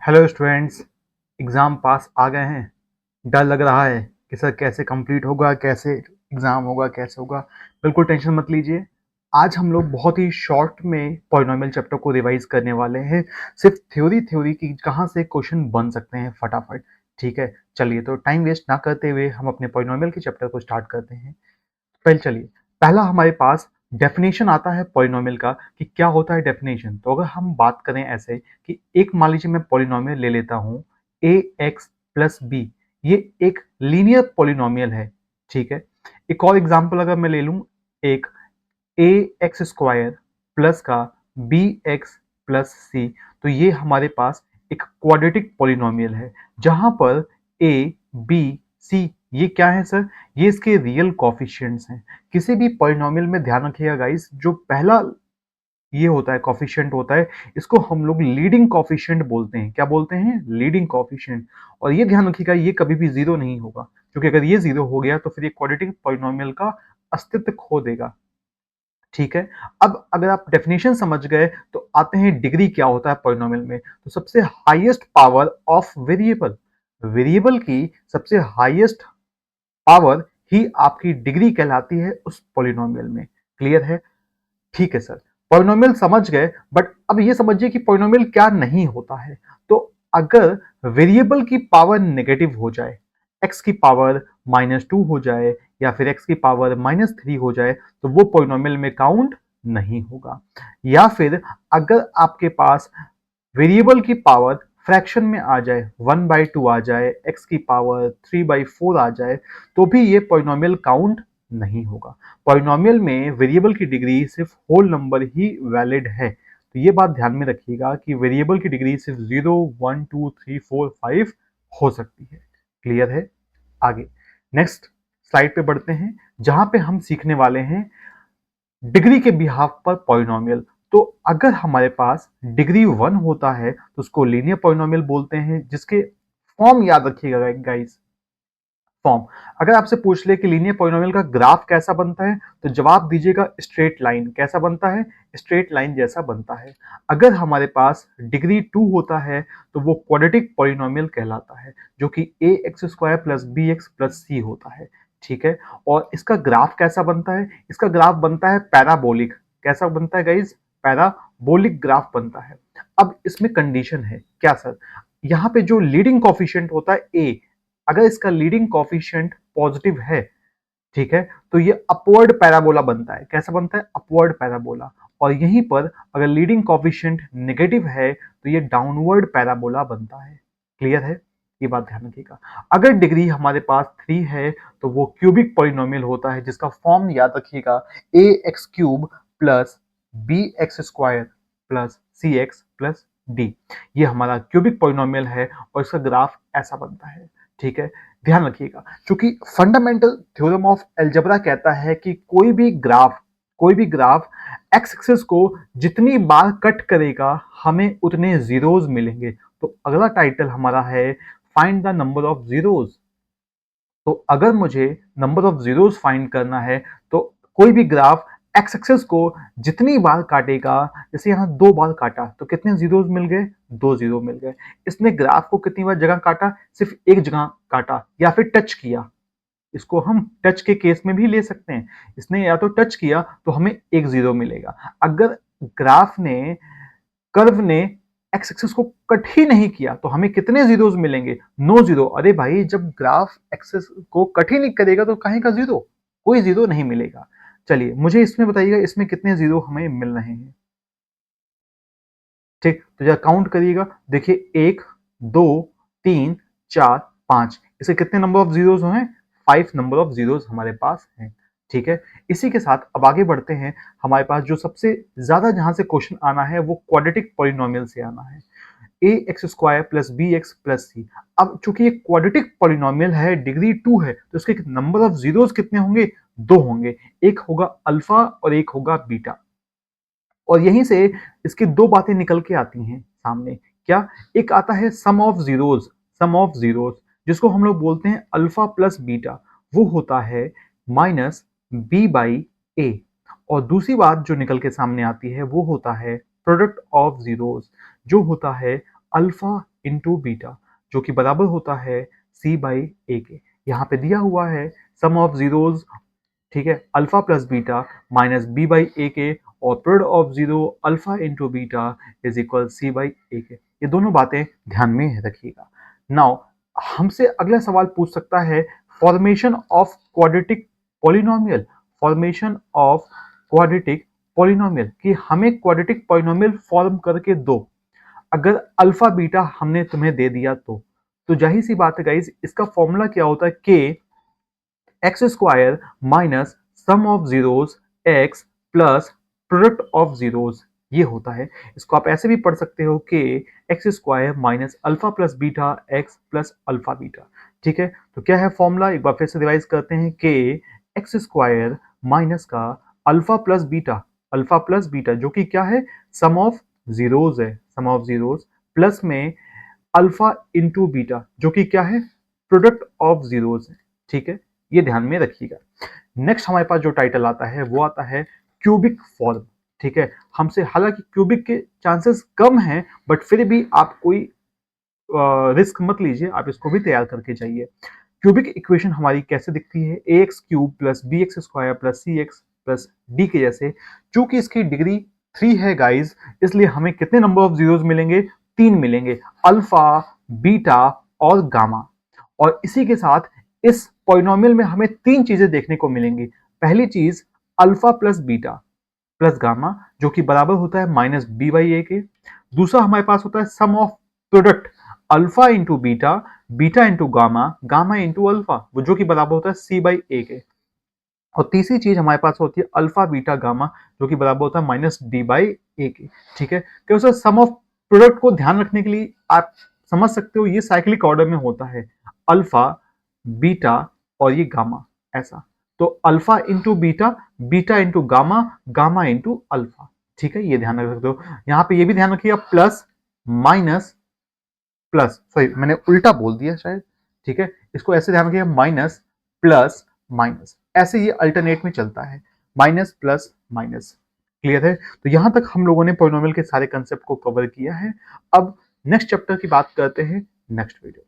Hello students. Exam pass आ गए हैं। डर लग रहा है कि सर कैसे कंप्लीट होगा, कैसे एग्ज़ाम होगा, कैसे होगा। बिल्कुल टेंशन मत लीजिए। आज हम लोग बहुत ही शॉर्ट में पॉलिनोमियल चैप्टर को रिवाइज करने वाले हैं। सिर्फ थ्योरी थ्योरी की कहाँ से क्वेश्चन बन सकते हैं फटाफट। ठीक है, चलिए तो टाइम वेस्ट ना करते हुए हम अपने पॉलिनोमियल के चैप्टर को स्टार्ट करते हैं। पहले चलिए, पहला हमारे पास डेफिनेशन आता है पॉलिनोमियल का कि क्या होता है डेफिनेशन। तो अगर हम बात करें ऐसे कि एक मान लीजिए मैं पॉलिनोमियल ले लेता हूं ए एक्स प्लस बी, ये एक लीनियर पॉलिनोमियल है। ठीक है, एक और एग्जांपल अगर मैं ले लूं, एक ए एक्स स्क्वायर प्लस का बी एक्स प्लस सी, तो ये हमारे पास एक क्वाड्रेटिक पॉलिनोमियल है जहां पर ए बी सी ये क्या है सर, ये इसके रियल कॉफिशिएंट्स हैं। किसी भी पॉलिनोमियल में ध्यान रखिएगा गाइस, जो पहला ये होता है कॉफिशिएंट होता है, इसको हम लोग लीडिंग कॉफिशिएंट बोलते हैं। क्या बोलते हैं? Leading coefficient. और ये ध्यान रखिएगा, ये कभी भी जीरो नहीं होगा, क्योंकि अगर ये जीरो हो गया तो फिर ये क्वाड्रेटिक पॉलिनोमियल का अस्तित्व खो देगा। ठीक है, अब अगर आप डेफिनेशन समझ गए तो आते हैं डिग्री क्या होता है पॉलिनोमियल में। तो सबसे highest power of variable, variable की सबसे हाईएस्ट पावर ही आपकी डिग्री कहलाती है उस पॉलिनोमियल में। क्लियर है? ठीक है सर, पॉलिनोमियल समझ गए, बट अब ये समझिए कि पॉलिनोमियल क्या नहीं होता है। तो अगर वेरिएबल की पावर नेगेटिव हो जाए, एक्स की पावर -2 हो जाए या फिर एक्स की पावर -3 हो जाए, तो वो पॉलिनोमियल में काउंट नहीं होगा। या फिर अगर आपके पास वेरिएबल की पावर फ्रैक्शन में आ जाए, 1/2 आ जाए, एक्स की पावर 3/4 आ जाए, तो भी ये पॉलिनोमियल काउंट नहीं होगा। पॉलिनोमियल में वेरिएबल की डिग्री सिर्फ होल नंबर ही वैलिड है। तो ये बात ध्यान में रखिएगा कि वेरिएबल की डिग्री सिर्फ 0, 1, 2, 3, 4, 5 हो सकती है। क्लियर है? आगे नेक्स्ट स्लाइड पे बढ़ते हैं, जहां पे हम सीखने वाले हैं डिग्री के बिहाफ पर पॉलिनोमियल। तो अगर हमारे पास डिग्री 1 होता है तो उसको लीनियर पॉलिनोमियल बोलते हैं, जिसके फॉर्म याद रखिएगा गाइस। फॉर्म, अगर आपसे पूछ ले कि लीनियर पॉलिनोमियल का ग्राफ कैसा बनता है, तो जवाब दीजिएगा स्ट्रेट लाइन। कैसा बनता है? स्ट्रेट लाइन जैसा बनता है। अगर हमारे पास डिग्री 2 होता है तो वो क्वाड्रेटिक पॉलिनोमियल कहलाता है, जो कि a x square plus b x plus c होता है। ठीक है, और इसका ग्राफ कैसा बनता है? इसका ग्राफ बनता है पैराबोलिक। कैसा बनता है गाइज? पैराबोलिक ग्राफ बनता है। अब इसमें कंडीशन है क्या सर? यहाँ पे जो लीडिंग कॉफिशिएंट होता है ए, अगर इसका लीडिंग कॉफिशिएंट पॉजिटिव है, ठीक है, तो ये अपवर्ड पैराबोला बनता है। कैसा बनता है? Upward parabola. और यहीं पर अगर लीडिंग कॉफिशिएंट नेगेटिव है तो ये डाउनवर्ड पैराबोला बनता है। क्लियर है? ये बात ध्यान रखिएगा। अगर डिग्री हमारे पास 3 है तो वो क्यूबिक पॉलिनोमियल होता है, जिसका फॉर्म याद रखिएगा, a x cube plus b x square plus c x plus d. ये हमारा क्यूबिक पॉलिनोमियल है और इसका ग्राफ ऐसा बनता है। ठीक है, ध्यान रखिएगा, क्योंकि फंडामेंटल थ्योरम ऑफ अलजेब्रा कहता है कि कोई भी ग्राफ एक्स एक्सिस को जितनी बार कट करेगा हमें उतने जीरोस मिलेंगे। तो अगला टाइटल हमारा है find the number of zeros. तो अगर मुझे नंबर ऑफ जीरोस फाइंड करना है तो कोई भी ग्राफ एक्स एक्सिस को जितनी बार काटेगा, जैसे यहाँ 2 बार काटा तो कितने जीरोस मिल गए? 2 जीरो मिल गए। इसने ग्राफ को कितनी बार जगह काटा? सिर्फ एक जगह काटा या फिर टच किया। इसको हम टच के केस में भी ले सकते हैं। इसने या तो टच किया तो हमें एक जीरो मिलेगा। अगर ग्राफ ने कर्व ने एक्स एक्सिस को कट ही नहीं किया तो हमें कितने जीरोस मिलेंगे? 9 जीरो। अरे भाई, जब ग्राफ एक्सिस को कट ही नहीं करेगा तो कहीं का जीरो? कोई जीरो नहीं मिलेगा। चलिए मुझे इसमें बताइएगा, इसमें कितने जीरो हमें मिल रहे हैं? ठीक, तो जरा काउंट करिएगा। देखिए 1, 2, 3, 4, 5, इसे कितने नंबर ऑफ जीरोस हैं? 5 नंबर ऑफ जीरोस हमारे पास हैं। ठीक है, इसी के साथ अब आगे बढ़ते हैं। हमारे पास जो सबसे ज्यादा जहां से क्वेश्चन आना है वो क्वाड्रेटिक पॉलिनोमियल से आना है। A x square plus b x plus c. अब चूंकि ये क्वाड्रेटिक पॉलिनोमियल है, डिग्री 2 है, तो इसके नंबर ऑफ जीरोस कितने होंगे? 2 होंगे। एक होगा अल्फा और एक होगा बीटा। और यहीं से इसकी 2 बातें निकल के आती हैं सामने। क्या? एक आता है sum of zeros, sum of zeros, जिसको हम लोग बोलते हैं अल्फा प्लस बीटा। वो होता है माइनस बी बाई ए। और दूसरी बात जो निकल के सामने आती है वो होता है प्रोडक्ट ऑफ जीरोस, जो होता है अल्फा इंटू बीटा, जो कि बराबर होता है सी बाई ए के। यहाँ पे दिया हुआ है सम ऑफ जीरोज, ठीक है, alpha plus beta minus b by a के, और product of zero alpha into beta is equal c by a के। ये दोनों बातें ध्यान में रखिएगा। नाउ हमसे अगला सवाल पूछ सकता है formation of quadratic polynomial, formation of quadratic polynomial, कि हमें क्वाड्रेटिक पॉलिनोमियल फॉर्म करके दो। अगर अल्फा बीटा हमने तुम्हें दे दिया तो जाहिर सी बात है गाइस, इसका फॉर्मूला क्या होता है, के x square minus sum of zeros x plus product of zeros, ये होता है। इसको आप ऐसे भी पढ़ सकते हो कि x square minus alpha plus beta x plus alpha beta, ठीक है। तो क्या है फॉर्मूला, एक बार फिर से रिवाइज करते हैं कि एक्स स्क्वायर माइनस का अल्फा प्लस बीटा जो कि क्या है, सम ऑफ जीरोस है, सम ऑफ जीरोस, प्लस में अल्फा इंटू बीटा जो कि क्या है, प्रोडक्ट ऑफ जीरोस है, ठीक है। ये ध्यान में रखिएगा। नेक्स्ट हमारे पास जो टाइटल आता है वो आता है क्यूबिक फॉर्म, ठीक है। हमसे हालांकि क्यूबिक के चांसेस कम हैं, बट फिर भी आप कोई रिस्क मत लीजिए, आप इसको भी तैयार करके जाइए। क्यूबिक इक्वेशन हमारी कैसे दिखती है, a x cube plus b x square plus c x plus d के जैसे। चूंकि इसकी डिग्री 3 है गाइज, इसलिए हमें कितने नंबर ऑफ जीरोस मिलेंगे, 3 मिलेंगे, अल्फा बीटा और गामा। और इसी के साथ इस पॉलिनोमियल में हमें 3 चीजें देखने को मिलेंगी। पहली चीज alpha plus beta plus gamma जो कि बराबर होता है माइनस बी बाई ए के। दूसरा हमारे पास होता है sum of product alpha into beta, beta into gamma, gamma into alpha, वो जो कि बराबर होता है सी बाई ए के। और तीसरी चीज हमारे पास होती है अल्फा बीटा गामा जो कि बराबर होता है माइनस डी बाई ए के, ठीक है। क्योंकि सम ऑफ प्रोडक्ट को ध्यान रखने के लिए आप समझ सकते हो ये साइक्लिक ऑर्डर में होता है, अल्फा बीटा और ये गामा, ऐसा। तो alpha into beta, beta into gamma, gamma into alpha, ठीक है, ये ध्यान रख सकते हो। यहाँ पे ये भी ध्यान रखिएगा प्लस माइनस प्लस, सॉरी मैंने उल्टा बोल दिया शायद, ठीक है। इसको ऐसे ध्यान रखिएगा माइनस प्लस माइनस, ऐसे ये अल्टरनेट में चलता है, माइनस प्लस माइनस, क्लियर है। तो यहां तक हम लोगों ने पॉलिनोमियल के सारे कंसेप्ट को कवर किया है। अब नेक्स्ट चैप्टर की बात करते हैं नेक्स्ट वीडियो।